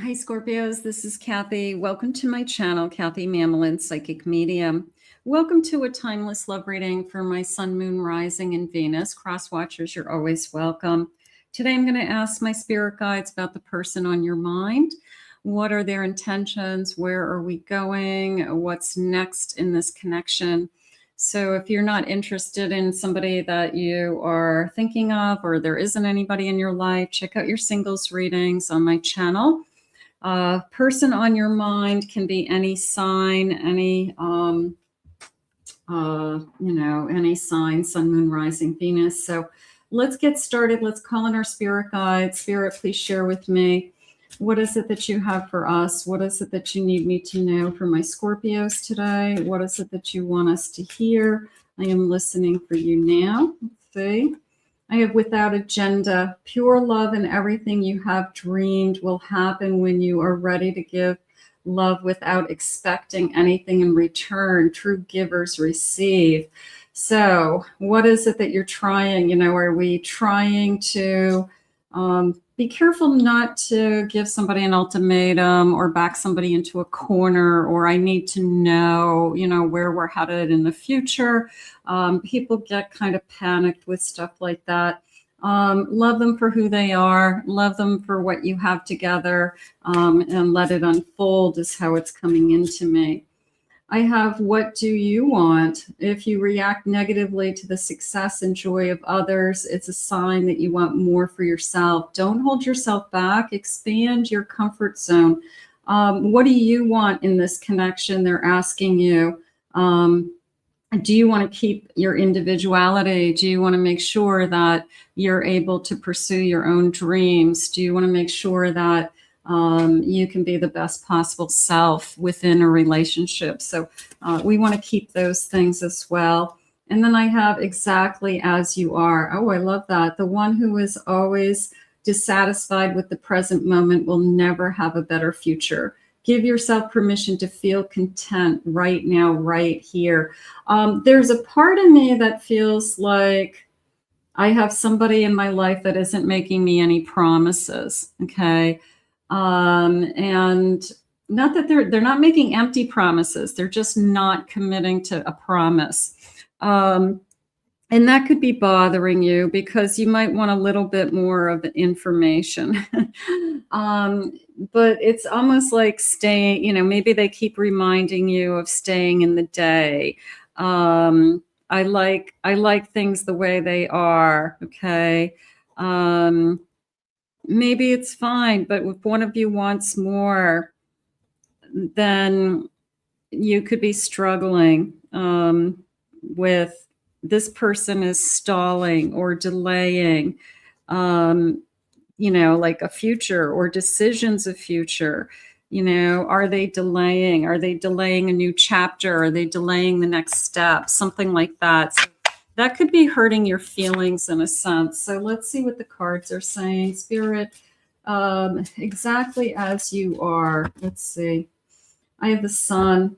Hi, Scorpios. This is Kathy. Welcome to my channel, Kathy Mamolen, Psychic Medium. Welcome to a timeless love reading for my Sun, Moon, Rising, and Venus. Cross watchers, you're always welcome. Today, I'm going to ask my spirit guides about the person on your mind. What are their intentions? Where are we going? What's next in this connection? So if you're not interested in somebody that you are thinking of, or there isn't anybody in your life, check out your singles readings on my channel. Person on your mind can be any sign, any any sign, Sun, Moon, Rising, Venus. So let's get started. Let's call in our spirit guide. Spirit, please share with me. What is it that you have for us? What is it that you need me to know for my Scorpios today? What is it that you want us to hear? I am listening for you now. Let's see. I have without agenda, pure love, and everything you have dreamed will happen when you are ready to give love without expecting anything in return. True givers receive. So what is it that you're trying? Are we trying to be careful not to give somebody an ultimatum or back somebody into a corner, or I need to know, where we're headed in the future. People get kind of panicked with stuff like that. Love them for who they are. Love them for what you have together, and let it unfold is how it's coming into me. I have, what do you want? If you react negatively to the success and joy of others, it's a sign that you want more for yourself. Don't hold yourself back. Expand your comfort zone. What do you want in this connection? They're asking you. Do you want to keep your individuality? Do you want to make sure that you're able to pursue your own dreams? Do you want to make sure that you can be the best possible self within a relationship? So we want to keep those things as well. And then I have exactly as you are. Oh, I love that. The one who is always dissatisfied with the present moment will never have a better future. Give yourself permission to feel content right now, right here. There's a part of me that feels like I have somebody in my life that isn't making me any promises. Okay. And not that they're not making empty promises. They're just not committing to a promise. And that could be bothering you because you might want a little bit more of the information. But it's almost like staying, maybe they keep reminding you of staying in the day. I like things the way they are. Okay. Maybe it's fine, but if one of you wants more, then you could be struggling with this person is stalling or delaying, like a future or decisions of future. Are they delaying? Are they delaying a new chapter? Are they delaying the next step? Something like that. So that could be hurting your feelings in a sense. So let's see what the cards are saying. Spirit, exactly as you are. Let's see. I have the Sun.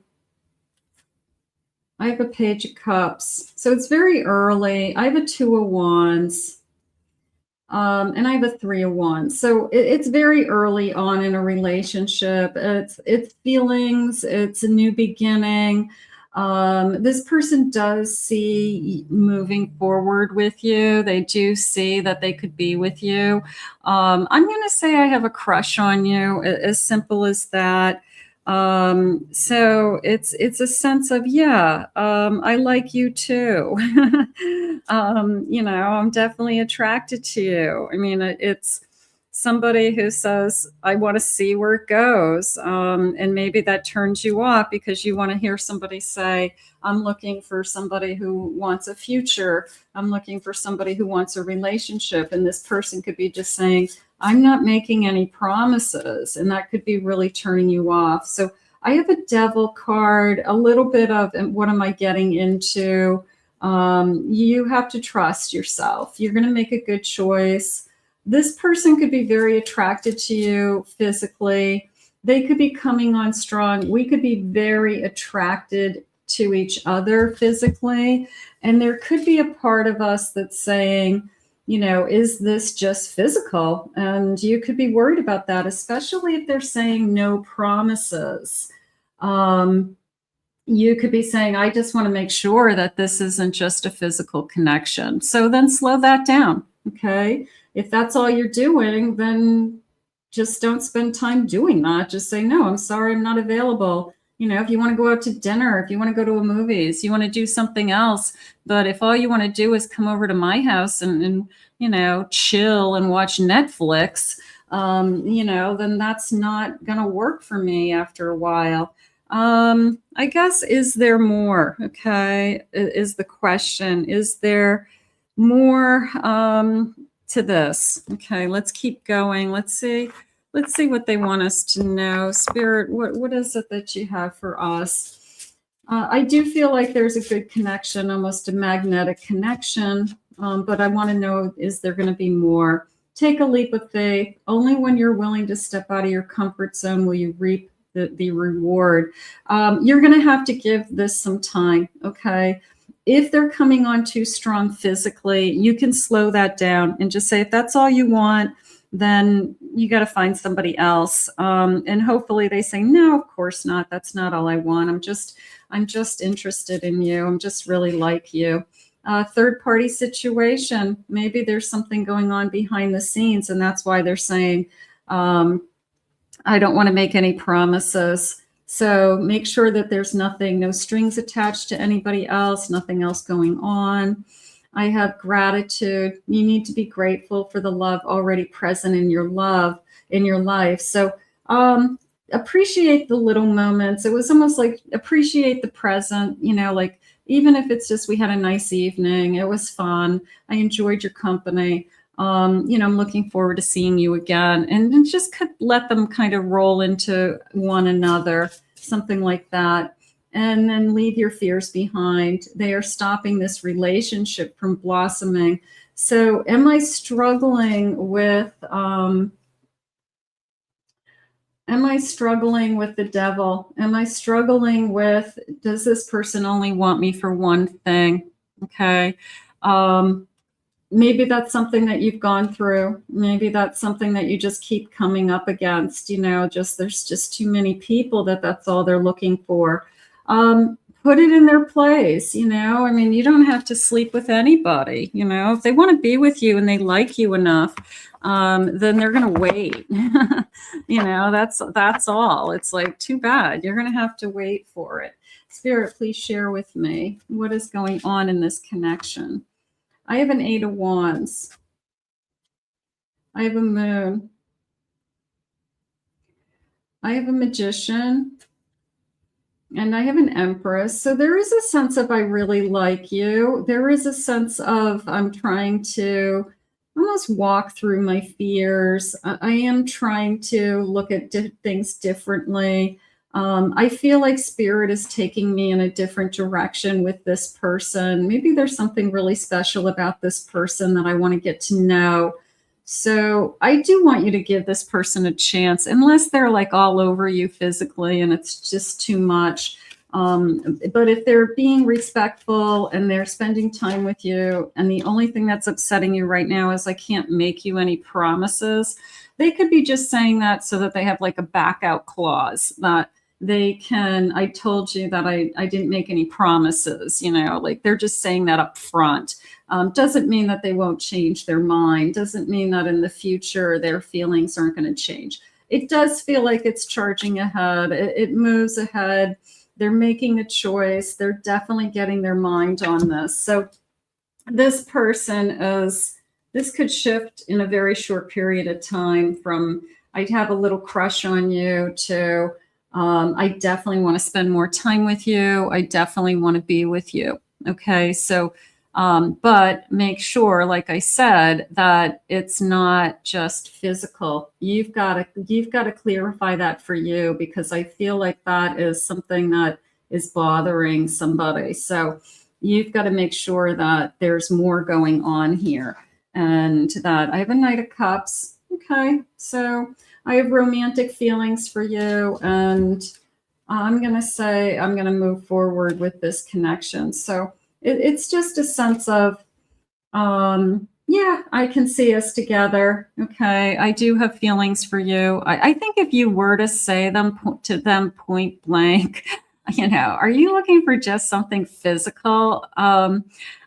I have a Page of Cups. So it's very early. I have a Two of Wands. And I have a Three of Wands. So it's very early on in a relationship. It's feelings. It's a new beginning. This person does see moving forward with you. They do see that they could be with you. I'm going to say I have a crush on you, as simple as that. So it's a sense of, I like you too. I'm definitely attracted to you. I mean, it's somebody who says, I want to see where it goes. And maybe that turns you off because you want to hear somebody say, I'm looking for somebody who wants a future. I'm looking for somebody who wants a relationship. And this person could be just saying, I'm not making any promises. And that could be really turning you off. So I have a Devil card, a little bit of what am I getting into? You have to trust yourself. You're going to make a good choice. This person could be very attracted to you physically. They could be coming on strong. We could be very attracted to each other physically. And there could be a part of us that's saying, is this just physical? And you could be worried about that, especially if they're saying no promises. You could be saying, I just want to make sure that this isn't just a physical connection. So then slow that down. Okay. If that's all you're doing, then just don't spend time doing that. Just say, no, I'm sorry, I'm not available. If you want to go out to dinner, if you want to go to a movies, you want to do something else. But if all you want to do is come over to my house and chill and watch Netflix, then that's not going to work for me after a while. I guess, is there more? Okay. Is the question, is there more to this? Okay. Let's keep going. Let's see what they want us to know. Spirit, what is it that you have for us? I do feel like there's a good connection, almost a magnetic connection. But I want to know, is there going to be more? Take a leap of faith. Only when you're willing to step out of your comfort zone will you reap the reward. You're going to have to give this some time. Okay. If they're coming on too strong physically, you can slow that down and just say, if that's all you want, then you got to find somebody else. And hopefully they say, no, of course not. That's not all I want. I'm just interested in you. I'm just really like you. Third party situation. Maybe there's something going on behind the scenes, and that's why they're saying, I don't want to make any promises. So make sure that there's no strings attached to anybody else, nothing else going on. I have gratitude. You need to be grateful for the love already present in your life. So appreciate the little moments. It was almost like appreciate the present, like even if it's just we had a nice evening, it was fun, I enjoyed your company. I'm looking forward to seeing you again, and just let them kind of roll into one another, something like that. And then leave your fears behind. They are stopping this relationship from blossoming. So am I struggling with the devil? Am I struggling with, does this person only want me for one thing? Okay. Maybe that's something that you've gone through. Maybe that's something that you just keep coming up against, there's just too many people that's all they're looking for. Put it in their place, you don't have to sleep with anybody, if they want to be with you and they like you enough, then they're going to wait. That's all. It's like, too bad. You're going to have to wait for it. Spirit, please share with me what is going on in this connection. I have an 8 of Wands. I have a Moon. I have a Magician. And I have an Empress. So there is a sense of I really like you. There is a sense of I'm trying to almost walk through my fears. I am trying to look at things differently. I feel like Spirit is taking me in a different direction with this person. Maybe there's something really special about this person that I want to get to know. So I do want you to give this person a chance, unless they're like all over you physically and it's just too much. But if they're being respectful and they're spending time with you, and the only thing that's upsetting you right now is I can't make you any promises, they could be just saying that so that they have like a back out clause that they can, I told you that I didn't make any promises, like they're just saying that up front. Doesn't mean that they won't change their mind. Doesn't mean that in the future their feelings aren't going to change. It does feel like it's charging ahead. It moves ahead. They're making a choice. They're definitely getting their mind on this. So this person this could shift in a very short period of time from I'd have a little crush on you to I definitely want to spend more time with you. I definitely want to be with you. Okay. So, but make sure, like I said, that it's not just physical. You've got to clarify that for you, because I feel like that is something that is bothering somebody. So you've got to make sure that there's more going on here, and that I have a Knight of Cups. Okay. So I have romantic feelings for you, and I'm going to say I'm going to move forward with this connection. So it's just a sense of, Yeah, I can see us together. Okay. I do have feelings for you. I think if you were to say them to them point blank, are you looking for just something physical?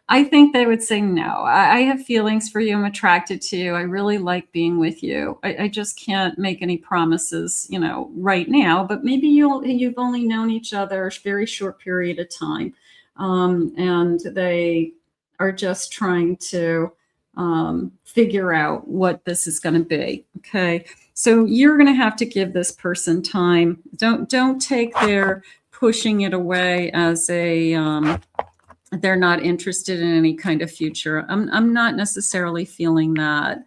I think they would say no. I have feelings for you. I'm attracted to you. I really like being with you. I just can't make any promises, right now. But maybe you've only known each other a very short period of time, and they are just trying to figure out what this is going to be. Okay. So you're going to have to give this person time. Don't take their pushing it away as they're not interested in any kind of future. I'm not necessarily feeling that.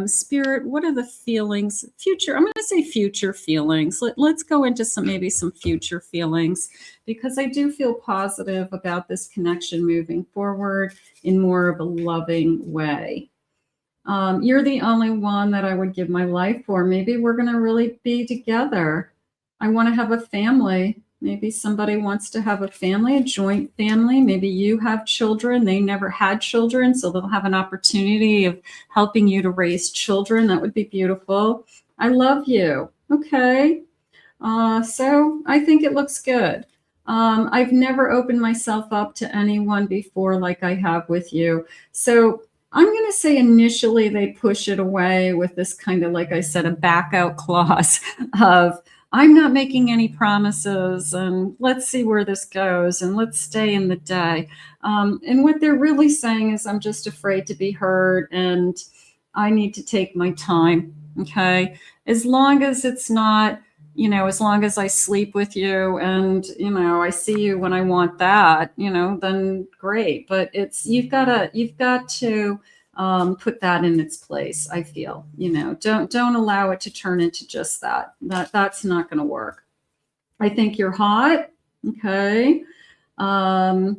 Spirit, what are the feelings? Future, I'm going to say future feelings. Let's go into maybe some future feelings, because I do feel positive about this connection moving forward in more of a loving way. You're the only one that I would give my life for. Maybe we're going to really be together. I want to have a family. Maybe somebody wants to have a family, a joint family. Maybe you have children. They never had children, so they'll have an opportunity of helping you to raise children. That would be beautiful. I love you. Okay. So I think it looks good. I've never opened myself up to anyone before like I have with you. So I'm going to say initially they push it away with this kind of, like I said, a back out clause of, I'm not making any promises, and let's see where this goes, and let's stay in the day. And what they're really saying is, I'm just afraid to be hurt, and I need to take my time. Okay. As long as it's not, as long as I sleep with you and, I see you when I want that, then great. But you've got to put that in its place. I feel, don't allow it to turn into just that. That's not going to work. I think you're hot. Okay. I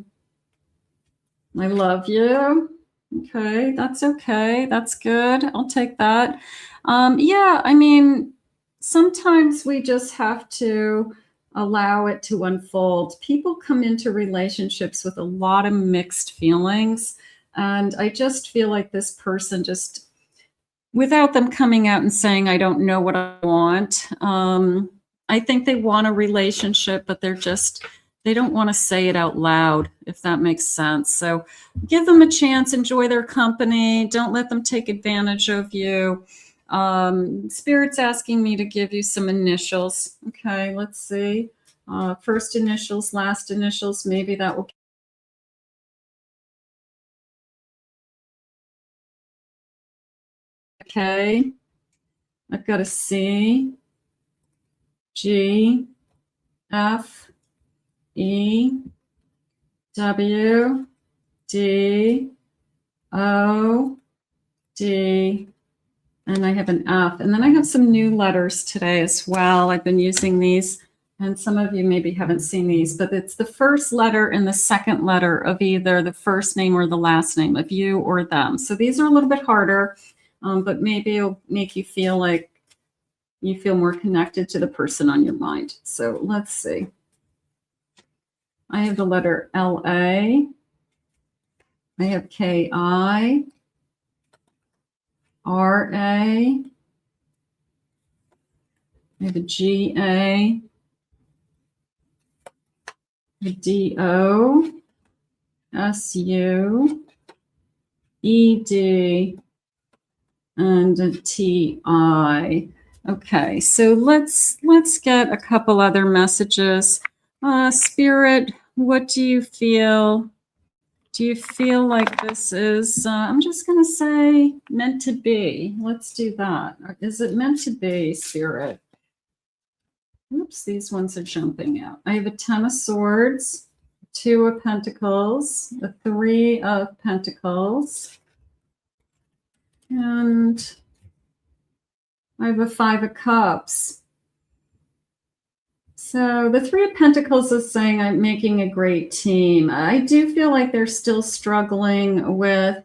love you. Okay. That's okay. That's good. I'll take that. Yeah. Sometimes we just have to allow it to unfold. People come into relationships with a lot of mixed feelings. And I just feel like this person just, without them coming out and saying, I don't know what I want. I think they want a relationship, but they don't want to say it out loud, if that makes sense. So give them a chance, enjoy their company. Don't let them take advantage of you. Spirit's asking me to give you some initials. Okay, let's see. First initials, last initials, maybe that will. Okay, I've got a C, G, F, E, W, D, O, D, and I have an F. And then I have some new letters today as well. I've been using these, and some of you maybe haven't seen these, but it's the first letter and the second letter of either the first name or the last name of you or them. So these are a little bit harder, but maybe it'll make you feel like you feel more connected to the person on your mind. So let's see. I have the letter L-A. I have K-I. R-A. I have a G-A. A D-O. S-U. E-D. And a T-I. Okay, so let's get a couple other messages. Spirit, what do you feel? Do you feel like this is, I'm just going to say, meant to be? Let's do that. Is it meant to be, Spirit? Oops, these ones are jumping out. I have a 10 of Swords, 2 of Pentacles, a 3 of Pentacles, and I have a 5 of Cups. So the 3 of Pentacles is saying I'm making a great team. I do feel like they're still struggling with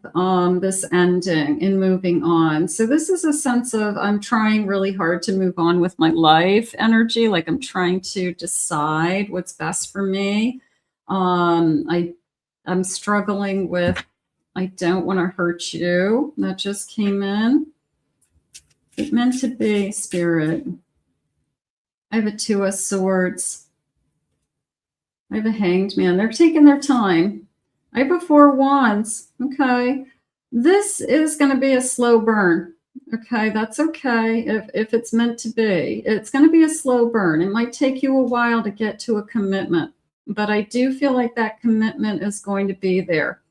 this ending and moving on. So this is a sense of I'm trying really hard to move on with my life energy. Like I'm trying to decide what's best for me. I'm struggling with I don't want to hurt you. That just came in. It's meant to be, Spirit. I have a Two of Swords. I have a Hanged Man. They're taking their time. I have a Four of Wands. Okay. This is going to be a slow burn. Okay. That's okay. If it's meant to be, it's going to be a slow burn. It might take you a while to get to a commitment, but I do feel like that commitment is going to be there.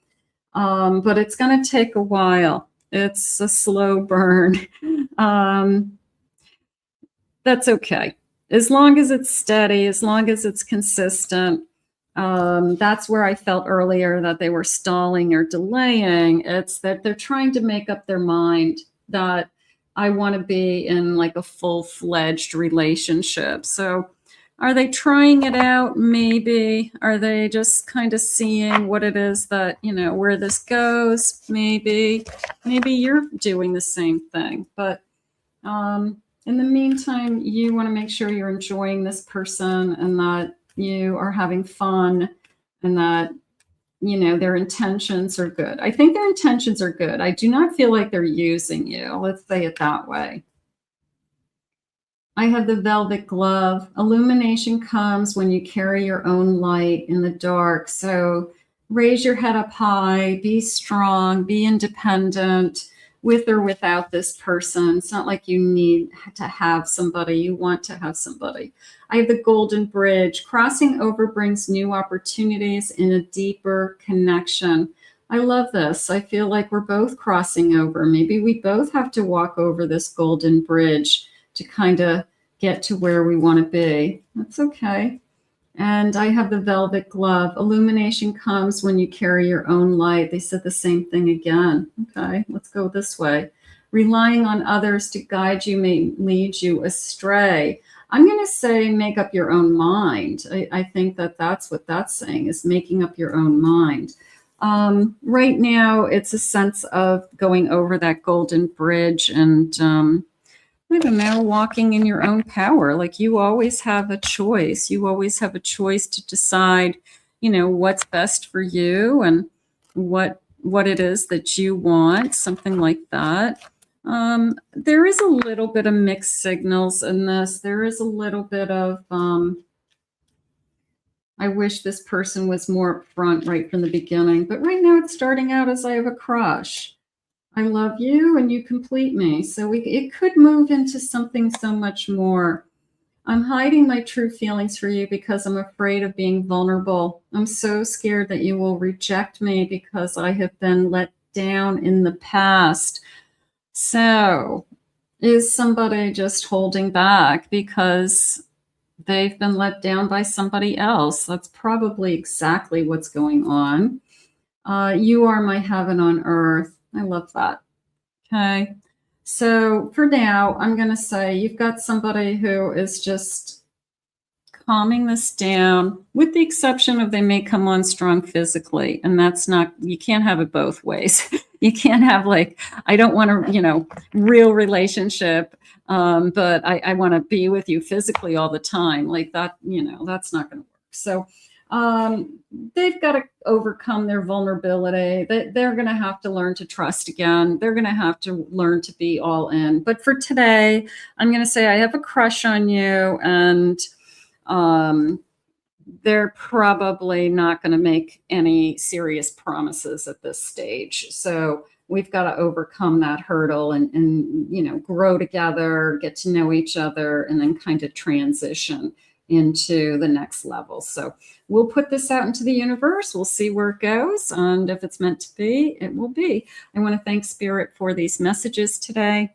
But it's going to take a while. It's a slow burn. That's okay. As long as it's steady, as long as it's consistent. That's where I felt earlier that they were stalling or delaying. It's that they're trying to make up their mind that I want to be in like a full-fledged relationship. So are they trying it out? Maybe. Are they just kind of seeing what it is that, you know, where this goes? Maybe. Maybe you're doing the same thing. But in the meantime, you want to make sure you're enjoying this person and that you are having fun and that, you know, their intentions are good. I think their intentions are good. I do not feel like they're using you. Let's say it that way. I have the Velvet Glove. Illumination comes when you carry your own light in the dark. So raise your head up high, be strong, be independent with or without this person. It's not like you need to have somebody. You want to have somebody. I have the Golden Bridge. Crossing over brings new opportunities in a deeper connection. I love this. I feel like we're both crossing over. Maybe we both have to walk over this golden bridge to kind of get to where we want to be. That's okay. And I have the Velvet Glove. Illumination comes when you carry your own light. They said the same thing again. Okay, let's go this way. Relying on others to guide you may lead you astray. I'm going to say make up your own mind. I think that that's what that's saying, is making up your own mind. Right now, it's a sense of going over that golden bridge and I don't know, walking in your own power. Like you always have a choice. You always have a choice to decide, you know, what's best for you and what it is that you want, something like that. There is a little bit of mixed signals in this. There is a little bit of, I wish this person was more upfront right from the beginning, but right now it's starting out as I have a crush. I love you and you complete me. So it could move into something so much more. I'm hiding my true feelings for you because I'm afraid of being vulnerable. I'm so scared that you will reject me because I have been let down in the past. So is somebody just holding back because they've been let down by somebody else? That's probably exactly what's going on. You are my heaven on earth. I love that. Okay. So for now, I'm going to say you've got somebody who is just calming this down, with the exception of they may come on strong physically. And that's not, you can't have it both ways. You can't have like, I don't want to, you know, real relationship, but I want to be with you physically all the time. Like that, you know, that's not going to work. So they've got to overcome their vulnerability. They're going to have to learn to trust again. They're going to have to learn to be all in. But for today, I'm going to say I have a crush on you, and they're probably not going to make any serious promises at this stage. So we've got to overcome that hurdle and you know, grow together, get to know each other, and then kind of transition into the next level. So we'll put this out into the universe. We'll see where it goes. And if it's meant to be, it will be. I want to thank Spirit for these messages today.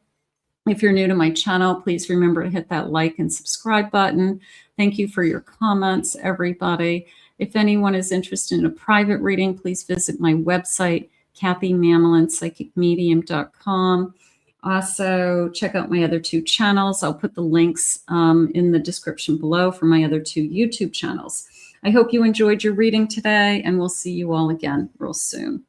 If you're new to my channel, please remember to hit that like and subscribe button. Thank you for your comments, everybody. If anyone is interested in a private reading, please visit my website, kathymamolin.psychicmedium.com. Also, check out my other two channels. I'll put the links in the description below for my other two YouTube channels. I hope you enjoyed your reading today, and we'll see you all again real soon.